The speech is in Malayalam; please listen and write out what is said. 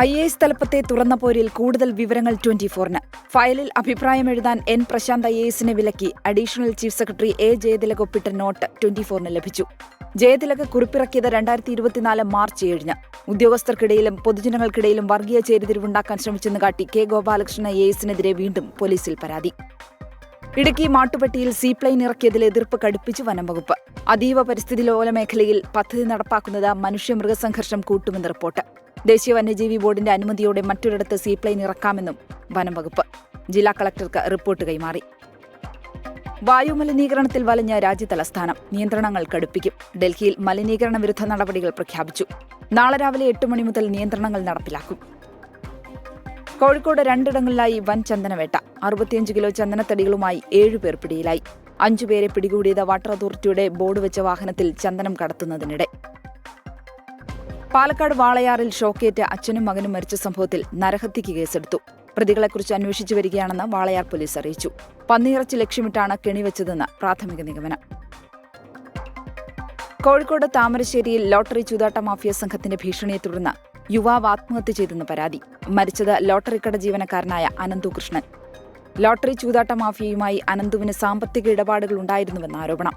IAS തലപ്പത്തെ തുറന്ന പോരിൽ കൂടുതൽ വിവരങ്ങൾ 24-ന്. ഫയലിൽ അഭിപ്രായം എഴുതാൻ N. പ്രശാന്ത് IASനെ വിലക്കി additional chief secretary A. Jayathilak ഒപ്പിട്ട നോട്ട് 24-ന് ലഭിച്ചു. ജയതിലക് കുറിപ്പിറക്കിയത് 2024 മാർച്ച് 7-ന്. ഉദ്യോഗസ്ഥർക്കിടയിലും പൊതുജനങ്ങൾക്കിടയിലും വർഗീയ ചേരിതിരിവുണ്ടാക്കാൻ ശ്രമിച്ചെന്ന് കാട്ടി K. ഗോപാലകൃഷ്ണൻ IASനെതിരെ വീണ്ടും പോലീസിൽ പരാതി. ഇടുക്കി മാട്ടുപ്പെട്ടിയിൽ സീപ്ലെയിൻ ഇറക്കിയതിൽ എതിർപ്പ് കടുപ്പിച്ച് വനംവകുപ്പ്. അതീവ പരിസ്ഥിതി ലോല മേഖലയിൽ പദ്ധതി നടപ്പാക്കുന്നത് മനുഷ്യ-മൃഗസംഘർഷം കൂട്ടുമെന്ന് റിപ്പോർട്ട്. ദേശീയ വന്യജീവി ബോർഡിന്റെ അനുമതിയോടെ മറ്റൊരിടത്ത് സീപ്ലെയിൻ ഇറക്കാമെന്നും വനംവകുപ്പ്. ജില്ലാ കളക്ടർക്ക് റിപ്പോർട്ട് കൈമാറി. വായുമലിനീകരണത്തിൽ വലഞ്ഞ രാജ്യതലസ്ഥാനം. നിയന്ത്രണങ്ങൾ കടുപ്പിക്കും. ഡൽഹിയിൽ മലിനീകരണ വിരുദ്ധ നടപടികൾ പ്രഖ്യാപിച്ചു. നാളെ രാവിലെ 8 മണി മുതൽ നിയന്ത്രണങ്ങൾ നടപ്പിലാക്കും. കോഴിക്കോട് 2 ഇടങ്ങളിലായി വൻ ചന്ദനവേട്ട. 65 കിലോ ചന്ദനത്തടികളുമായി 7 പേർ പിടിയിലായി. 5 പേരെ പിടികൂടിയത് വാട്ടർ അതോറിറ്റിയുടെ ബോർഡ് വെച്ച വാഹനത്തിൽ ചന്ദനം കടത്തുന്നതിനിടെ. പാലക്കാട് വാളയാറിൽ ഷോക്കേറ്റ് അച്ഛനും മകനും മരിച്ച സംഭവത്തിൽ നരഹത്യയ്ക്ക് കേസെടുത്തു. പ്രതികളെക്കുറിച്ച് അന്വേഷിച്ചു വരികയാണെന്ന് വാളയാർ പോലീസ് അറിയിച്ചു. പന്നിയിറച്ചി ലക്ഷ്യമിട്ടാണ് കെണിവെച്ചതെന്ന് പ്രാഥമിക നിഗമനം. കോഴിക്കോട് താമരശ്ശേരിയിൽ ലോട്ടറി ചൂതാട്ട മാഫിയ സംഘത്തിന്റെ ഭീഷണിയെ തുടർന്ന് യുവാവ് ആത്മഹത്യ ചെയ്തെന്ന് പരാതി. മരിച്ചത് ലോട്ടറിക്കട ജീവനക്കാരനായ അനന്തു കൃഷ്ണൻ. ലോട്ടറി ചൂതാട്ട മാഫിയയുമായി അനന്തുവിന് സാമ്പത്തിക ഇടപാടുകൾ ഉണ്ടായിരുന്നുവെന്ന് ആരോപണം.